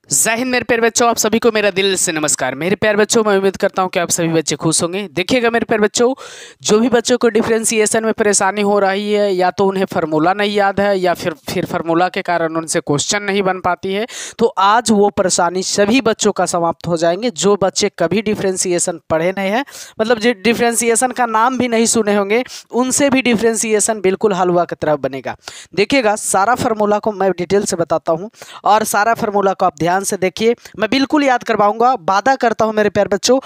जय हिंद मेरे प्यारे बच्चों, आप सभी को मेरा दिल से नमस्कार। मेरे प्यारे बच्चों, मैं उम्मीद करता हूं कि आप सभी बच्चे खुश होंगे। देखिएगा मेरे प्यारे बच्चों, जो भी बच्चों को डिफरेंशिएशन में परेशानी हो रही है, या तो उन्हें फार्मूला नहीं याद है या फिर फार्मूला के कारण उनसे क्वेश्चन नहीं बन पाती है, तो आज वो परेशानी सभी बच्चों का समाप्त हो जाएंगे। जो बच्चे कभी डिफरेंशिएशन पढ़े नहीं हैं, मतलब जो डिफरेंशिएशन का नाम भी नहीं सुने होंगे, उनसे भी डिफरेंशिएशन बिल्कुल हलवा की तरह बनेगा। देखिएगा, सारा फार्मूला को मैं डिटेल से बताता हूँ और सारा फार्मूला को आप ध्यान से देखिए। मैं बिल्कुल याद करवाऊंगा, वादा करता हूं मेरे प्यारे बच्चों,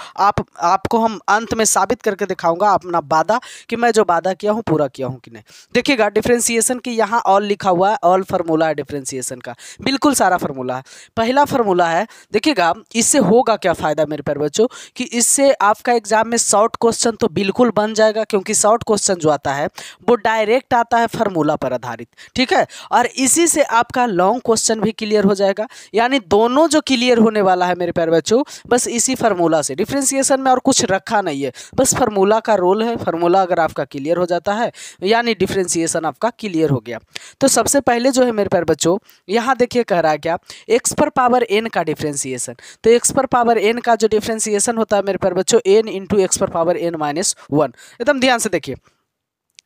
आपको हम अंत में साबित करके दिखाऊंगा अपना वादा कि मैं जो वादा किया हूं पूरा किया हूं कि नहीं। देखिएगा, डिफरेंशिएशन की यहां ऑल लिखा हुआ है, ऑल फार्मूला है डिफरेंशिएशन का, बिल्कुल सारा फार्मूला है। पहला फार्मूला है, देखिएगा इससे होगा क्या फायदा मेरे प्यारे बच्चों, कि इससे आपका एग्जाम में शॉर्ट क्वेश्चन तो बिल्कुल बन जाएगा, क्योंकि शॉर्ट क्वेश्चन जो आता है वो डायरेक्ट आता है फार्मूला पर आधारित, ठीक है। और इसी से आपका लॉन्ग क्वेश्चन भी क्लियर हो जाएगा। यानी दोनों जो क्लियर होने वाला है मेरे प्यारे बच्चों, बस इसी फार्मूला से। डिफरेंशिएशन में और कुछ रखा नहीं है, बस फार्मूला का रोल है। फार्मूला अगर आपका क्लियर हो जाता है, यानी डिफरेंशिएशन आपका क्लियर हो गया। तो सबसे पहले जो है मेरे प्यारे बच्चों, यहाँ देखिए कह रहा है क्या, एक्स पर पावर एन का डिफरेंशिएशन। तो एक्स पर पावर एन का जो डिफरेंशिएशन होता है मेरे प्यारे बच्चों, एन इंटू एक्स पर पावर एन माइनस वन। एकदम ध्यान से देखिए,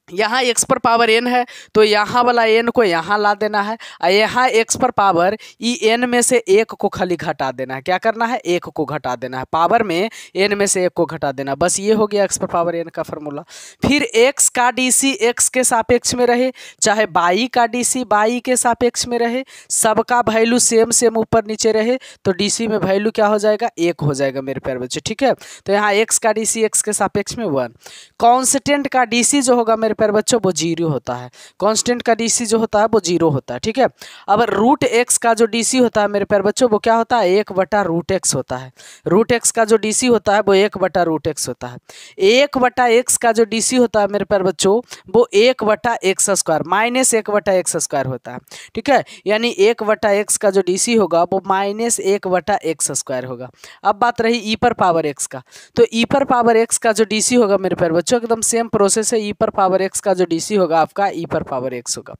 यहाँ x पर पावर n है तो यहाँ वाला n को यहाँ ला देना है, और यहाँ x पर पावर ई n में से एक को खाली घटा देना है। क्या करना है? एक को घटा देना है, पावर में n में से एक को घटा देना। बस ये हो गया x पर पावर n का फॉर्मूला। फिर x का dc x के सापेक्ष में रहे, चाहे y का dc y के सापेक्ष में रहे, सबका वैल्यू सेम सेम ऊपर नीचे रहे, तो dc में वैल्यू क्या हो जाएगा? एक हो जाएगा मेरे प्यारे बच्चे, ठीक है। तो यहाँ x का dc x के सापेक्ष में 1। कॉन्स्टेंट का dc जो होगा मेरे प्यारे बच्चों वो 0 होता है। कांस्टेंट का डीसी जो होता है वो 0 होता है, ठीक है। अब रूट एक्स का जो डीसी होता है मेरे प्यारे बच्चों, वो क्या होता है? 1/√x होता है। रूट एक्स का जो डीसी होता है वो 1/√x होता है। 1/x का जो डीसी होता है मेरे प्यारे बच्चों, वो 1/x² माइनस 1/x² होता है, ठीक है। यानी 1/x का जो डीसी होगा वो माइनस 1/x² होगा। अब बात रही ई पर पावर एक्स का, तो ई पर पावर एक्स का जो डीसी होगा मेरे प्यारे बच्चों, एकदम सेम प्रोसेस है। ई पर पावर एक्स का जो डीसी होगा आपका ई पर पावर एक्स होगा।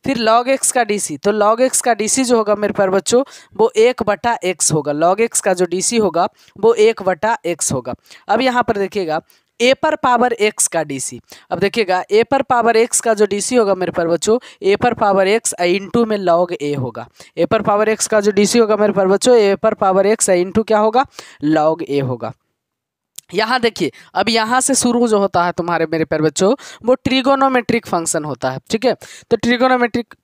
फिर लॉग एक्स का डीसी, तो लॉग एक्स का डीसी जो होगा मेरे प्यारे बच्चों, वो 1/x होगा। लॉग एक्स का जो डीसी होगा वो 1/x होगा। अब यहाँ पर देखिएगा ए पर पावर एक्स का डीसी। अब देखिएगा ए पर पावर एक्स का जो डीसी होगा मेरे प्यारे बच्चों, ए पर पावर एक्स इंटू में लॉग ए होगा। ए पर पावर एक्स का जो डीसी होगा मेरे प्यारे बच्चों, ए पर पावर एक्स इंटू क्या होगा? लॉग ए होगा। यहाँ देखिए, अब यहाँ से शुरू जो होता है तुम्हारे मेरे प्यारे बच्चों, वो ट्रिगोनोमेट्रिक फंक्शन होता है, ठीक है। तो ट्रिगोनोमेट्रिक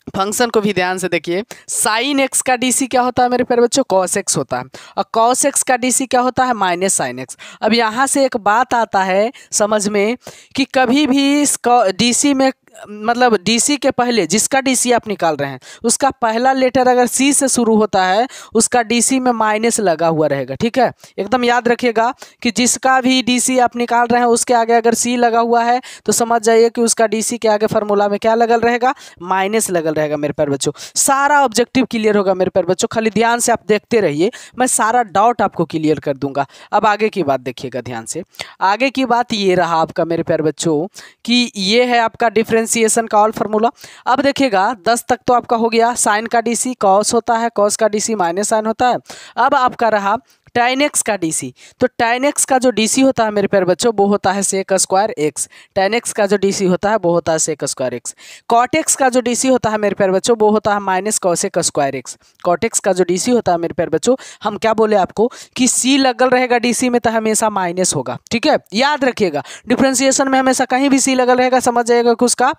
फंक्शन को भी ध्यान से देखिए। साइन एक्स का डीसी क्या होता है मेरे प्यारे बच्चों? कॉस एक्स होता है। और कॉस एक्स का डीसी क्या होता है? Minus sine x. अब यहाँ से एक बात आता है समझ में, कि कभी भी डीसी में, मतलब डीसी के पहले जिसका डीसी आप निकाल रहे हैं उसका पहला लेटर अगर सी से शुरू होता है, उसका डीसी में माइनस लगा हुआ रहेगा, ठीक है। एकदम याद रखिएगा कि जिसका भी डीसी आप निकाल रहे हैं उसके आगे अगर सी लगा हुआ है तो समझ जाइए कि उसका डीसी के आगे फार्मूला में क्या लगल रहेगा? माइनस लगल रहेगा मेरे प्यारे बच्चों। सारा ऑब्जेक्टिव क्लियर होगा मेरे प्यारे बच्चों, खाली ध्यान से आप देखते रहिए, मैं सारा डाउट आपको क्लियर कर दूंगा। अब आगे की बात देखिएगा ध्यान से। आगे की बात ये रहा आपका मेरे प्यारे बच्चों, कि ये है आपका डिफरेंशिएशन का ऑल फार्मूला। अब देखिएगा 10 तक तो आपका हो गया। साइन का डीसी कॉस होता है, कॉस का डीसी माइनस साइन होता है। अब आपका रहा tan x का डीसी। तो tan x का जो डीसी होता है मेरे प्यारे बच्चों, वो होता है sec² x। tan x का जो डीसी होता है वो होता है sec² x। cot x का जो डीसी होता है मेरे प्यारे बच्चों, वो होता है minus cosec² x। cot x का जो डीसी होता है मेरे प्यारे बच्चों, हम क्या बोले आपको कि सी लगल रहेगा डीसी में तो हमेशा माइनस होगा, ठीक है। याद रखिएगा, डिफरेंशिएशन में हमेशा कहीं भी सी लगल रहेगा, समझ जाइएगा कि उसका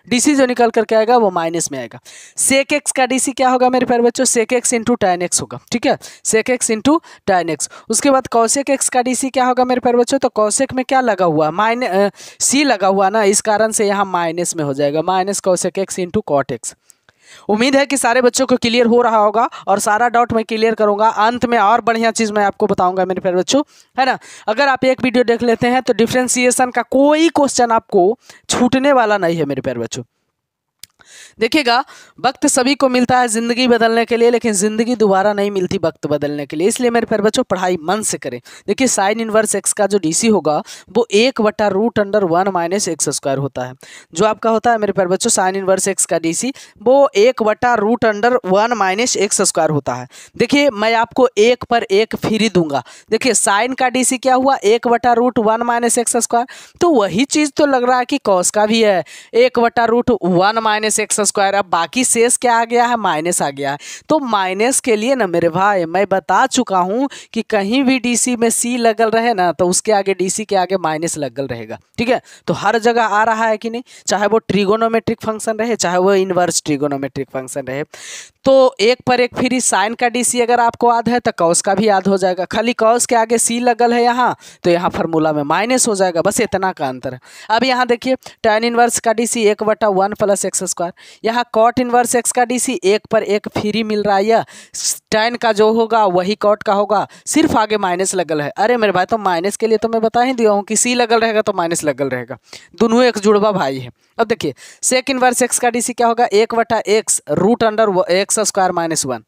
डीसी जो निकल करके आएगा वो माइनस में आएगा। सेक एक्स का डीसी क्या होगा मेरे प्यारे बच्चों? Sec x into tan x होगा, ठीक है। Sec x into tan x। उसके बाद कॉसेक एक्स का डीसी क्या होगा मेरे प्यारे बच्चों? तो कॉसेक में क्या लगा हुआ? सी लगा हुआ ना, इस कारण से यहाँ माइनस में हो जाएगा, minus cosec x into cot x. उम्मीद है कि सारे बच्चों को क्लियर हो रहा होगा और सारा डाउट मैं क्लियर करूंगा। अंत में और बढ़िया चीज़ मैं आपको बताऊंगा मेरे प्यारे बच्चों, है ना। अगर आप एक वीडियो देख लेते हैं तो डिफरेंशिएशन का कोई क्वेश्चन आपको छूटने वाला नहीं है मेरे प्यारे बच्चों। देखिएगा, वक्त सभी को मिलता है ज़िंदगी बदलने के लिए, लेकिन ज़िंदगी दोबारा नहीं मिलती वक्त बदलने के लिए। इसलिए मेरे प्यारे बच्चों पढ़ाई मन से करें। देखिए साइन इनवर्स एक्स का जो डीसी होगा वो 1/√1 माइनस एक्स स्क्वायर होता है। जो आपका होता है मेरे प्यारे बच्चों साइन इनवर्स एक्स का डीसी वो 1/√1 माइनस एक्स स्क्वायर होता है। देखिए मैं आपको 1 पर 1 फ्री दूंगा। देखिए साइन का डीसी क्या हुआ 1/√1 माइनस एक्स स्क्वायर, तो वही चीज़ तो लग रहा है कि कॉस का भी है 1/√1 माइनस एक्स स्क्वायर। अब बाकी शेष क्या आ गया है, माइनस आ गया है। तो माइनस के लिए ना मेरे भाई मैं बता चुका हूं कि कहीं भी डीसी में सी लगल रहे ना तो उसके आगे डीसी के आगे माइनस लगल रहेगा। ठीक है, तो हर जगह आ रहा है कि नहीं, चाहे वो ट्रिगोनोमेट्रिक फंक्शन रहे चाहे वो इनवर्स ट्रिगोनोमेट्रिक फंक्शन रहे। तो 1 पर 1 फ्री साइन का डीसी अगर आपको याद है तो कॉस का भी याद हो जाएगा। खाली कॉस के आगे सी लगल है यहाँ, तो यहाँ फार्मूला में माइनस हो जाएगा, बस इतना का अंतर है। अब यहाँ देखिए tan इनवर्स का डीसी 1/1 प्लस एक्स स्क्वायर, यहाँ कॉट इनवर्स एक्स का डीसी 1 पर 1 फ्री मिल रहा है। यह tan का जो होगा वही कॉट का होगा, सिर्फ आगे माइनस लगल है। अरे मेरे भाई तो माइनस के लिए तो मैं बता ही दिया हूँ कि सी लगल रहेगा तो माइनस लगल रहेगा, दोनों एक जुड़वा भाई है। अब देखिए सेक इनवर्स एक्स का डीसी क्या होगा 1/x√x स्क्वायर माइनस 1।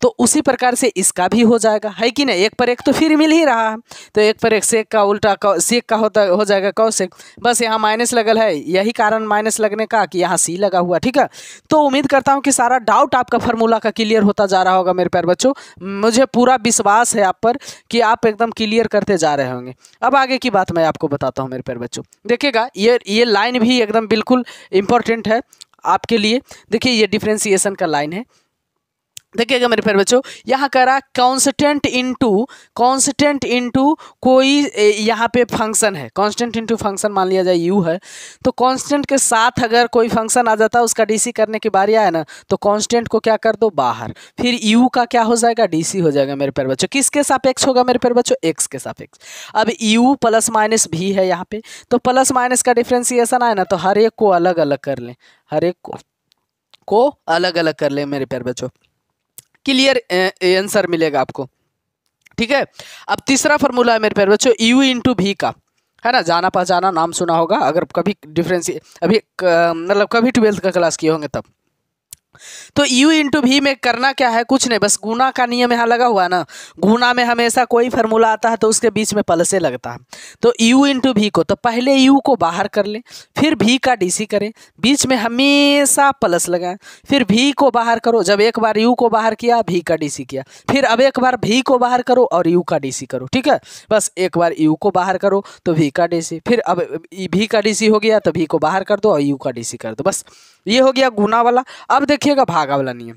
तो उसी प्रकार से इसका भी हो जाएगा, है कि नहीं, 1 पर 1 तो फिर मिल ही रहा है। तो 1 पर 1 सेक का उल्टा सेक का हो जाएगा कॉसेक, बस यहाँ माइनस लगल है, यही कारण माइनस लगने का कि यहाँ सी लगा हुआ। ठीक है, तो उम्मीद करता हूँ कि सारा डाउट आपका फार्मूला का क्लियर होता जा रहा होगा मेरे प्यारे बच्चों। मुझे पूरा विश्वास है आप पर कि आप एकदम क्लियर करते जा रहे होंगे। अब आगे की बात मैं आपको बताता हूँ मेरे प्यारे बच्चों। देखिएगा ये लाइन भी एकदम बिल्कुल इंपॉर्टेंट है आपके लिए। देखिए ये डिफरेंशिएशन का लाइन है। देखिएगा मेरे प्यारे बच्चों, यहाँ कह रहा कांस्टेंट इनटू कोई यहाँ पे फंक्शन है, कांस्टेंट इनटू फंक्शन मान लिया जाए यू है, तो कांस्टेंट के साथ अगर कोई फंक्शन आ जाता है उसका डीसी करने की बारी आए ना तो कांस्टेंट को क्या कर दो बाहर, फिर यू का क्या हो जाएगा डीसी हो जाएगा मेरे प्यारे बच्चों। किसके सापेक्ष होगा मेरे प्यारे बच्चों, एक्स के सापेक्ष। अब यू प्लस माइनस भी है यहाँ पे, तो प्लस माइनस का डिफ्रेंसिएशन आए ना तो हर एक को अलग अलग कर लें, हर एक को अलग अलग कर लें मेरे प्यारे बच्चों, क्लियर आंसर मिलेगा आपको। ठीक है, अब तीसरा फार्मूला है मेरे प्यारे बच्चों यू इंटू भी का, है ना, जाना पहचाना नाम सुना होगा अगर कभी डिफरेंस अभी मतलब कभी 12th का क्लास किए होंगे तब। तो u इंटू भी में करना क्या है, कुछ नहीं, बस गुना का नियम यहाँ लगा हुआ है ना। गुना में हमेशा कोई फार्मूला आता है तो उसके बीच में प्लस लगता है। तो u इंटू भी को, तो पहले u को बाहर कर लें, फिर भी का डीसी करें, बीच में हमेशा प्लस लगाएं, फिर भी को बाहर करो। जब एक बार u को बाहर किया भी का डीसी किया, फिर अब एक बार भी को बाहर करो और u का डीसी करो। ठीक है, बस एक बार u को बाहर करो तो भी का डीसी, फिर अब भी का डीसी हो गया तो भी को बाहर कर दो और u का डीसी कर दो, बस ये हो गया गुना वाला। अब देखिएगा भागा वाला नियम,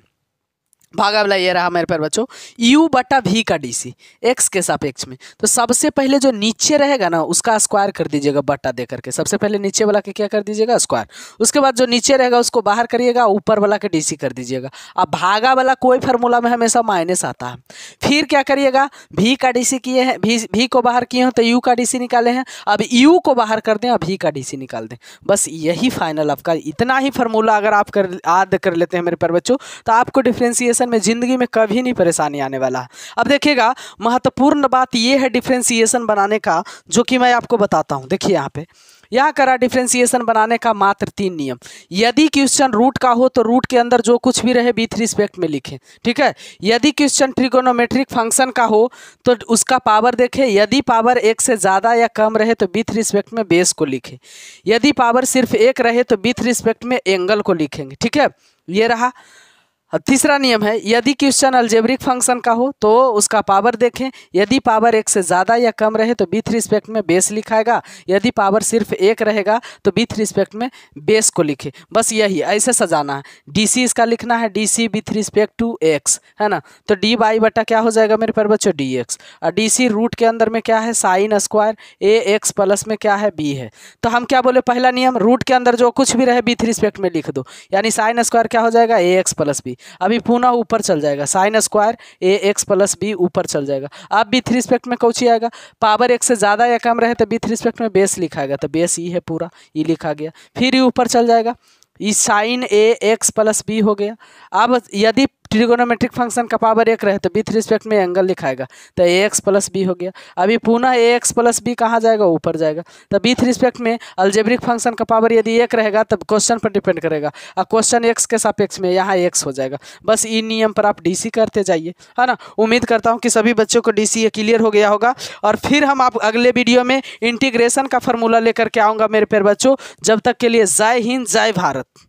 भागा वाला ये रहा मेरे प्यारे बच्चों u बटा भी का डीसी x के सापेक्ष में। तो सबसे पहले जो नीचे रहेगा ना उसका स्क्वायर कर दीजिएगा बटा दे करके, सबसे पहले नीचे वाला के क्या कर दीजिएगा स्क्वायर, उसके बाद जो नीचे रहेगा उसको बाहर करिएगा, ऊपर वाला के डीसी कर दीजिएगा। अब भागा वाला कोई फार्मूला में हमेशा माइनस आता है, फिर क्या करिएगा भी का डीसी किए हैं, भी को बाहर किए हैं तो u का डीसी निकाले हैं, अब u को बाहर कर दें अब भी का डीसी निकाल दें, बस यही फाइनल आपका। इतना ही फार्मूला अगर आप याद कर लेते हैं मेरे प्यारे बच्चों तो आपको डिफरेंशिएशन में जिंदगी में कभी नहीं परेशानी आने वाला है। अब देखिएगा महत्वपूर्ण बात यह है डिफरेंशिएशन बनाने का जो कि मैं आपको बताता हूं। देखिए यहाँ पे यहाँ करा डिफरेंशिएशन बनाने का मात्र 3 नियम। यदि क्वेश्चन रूट का हो तो रूट के अंदर जो कुछ भी रहे विथ रिस्पेक्ट में लिखें। ठीक है, यदि क्वेश्चन ट्रिगोनोमेट्रिक फंक्शन का हो तो उसका पावर देखें, यदि पावर 1 से ज़्यादा या कम रहे तो विथ रिस्पेक्ट में बेस को लिखें, यदि पावर सिर्फ 1 रहे तो विथ रिस्पेक्ट में एंगल को लिखेंगे। ठीक है, ये रहा। तीसरा नियम है यदि क्वेश्चन अलजेब्रिक फंक्शन का हो तो उसका पावर देखें, यदि पावर 1 से ज़्यादा या कम रहे तो विथ रिस्पेक्ट में बेस लिखाएगा, यदि पावर सिर्फ 1 रहेगा तो विथ रिस्पेक्ट में बेस को लिखे, बस यही ऐसे सजाना है। डीसी इसका लिखना है DC with respect to x, है ना, तो डी बाई बटा क्या हो जाएगा मेरे प्यारे बच्चों डी एक्स, और डीसी रूट के अंदर में क्या है साइन स्क्वायर ए एक्स प्लस में क्या है बी है। तो हम क्या बोले पहला नियम रूट के अंदर जो कुछ भी रहे विथ रिस्पेक्ट में लिख दो, यानी साइन स्क्वायर क्या हो जाएगा ए एक्स प्लस बी, अभी पुनः ऊपर चल जाएगा साइन स्क्वायर ए एक्स प्लस बी ऊपर चल जाएगा। अब विथ रिस्पेक्ट में कौची आएगा, पावर 1 से ज़्यादा या कम रहे तो विथ रिस्पेक्ट में बेस लिखाएगा, तो बेस ये है पूरा ये लिखा गया, फिर ये ऊपर चल जाएगा, ये साइन ए एक्स प्लस बी हो गया। अब यदि ट्रिगोनोमेट्रिक फंक्शन का पावर 1 रहे तो विथ रिस्पेक्ट में एंगल लिखाएगा, तो ax प्लस बी हो गया। अभी पुनः ax प्लस बी कहाँ जाएगा, ऊपर जाएगा। तो विथ रिस्पेक्ट में अलजेब्रिक फंक्शन का पावर यदि 1 रहेगा तब क्वेश्चन पर डिपेंड करेगा, और क्वेश्चन x के सापेक्ष में यहाँ x हो जाएगा। बस इन नियम पर आप डीसी करते जाइए, है ना। उम्मीद करता हूँ कि सभी बच्चों को डीसी क्लियर हो गया होगा, और फिर हम आप अगले वीडियो में इंटीग्रेशन का फॉर्मूला लेकर के आऊँगा मेरे प्यारे बच्चों। जब तक के लिए जय हिंद, जय भारत।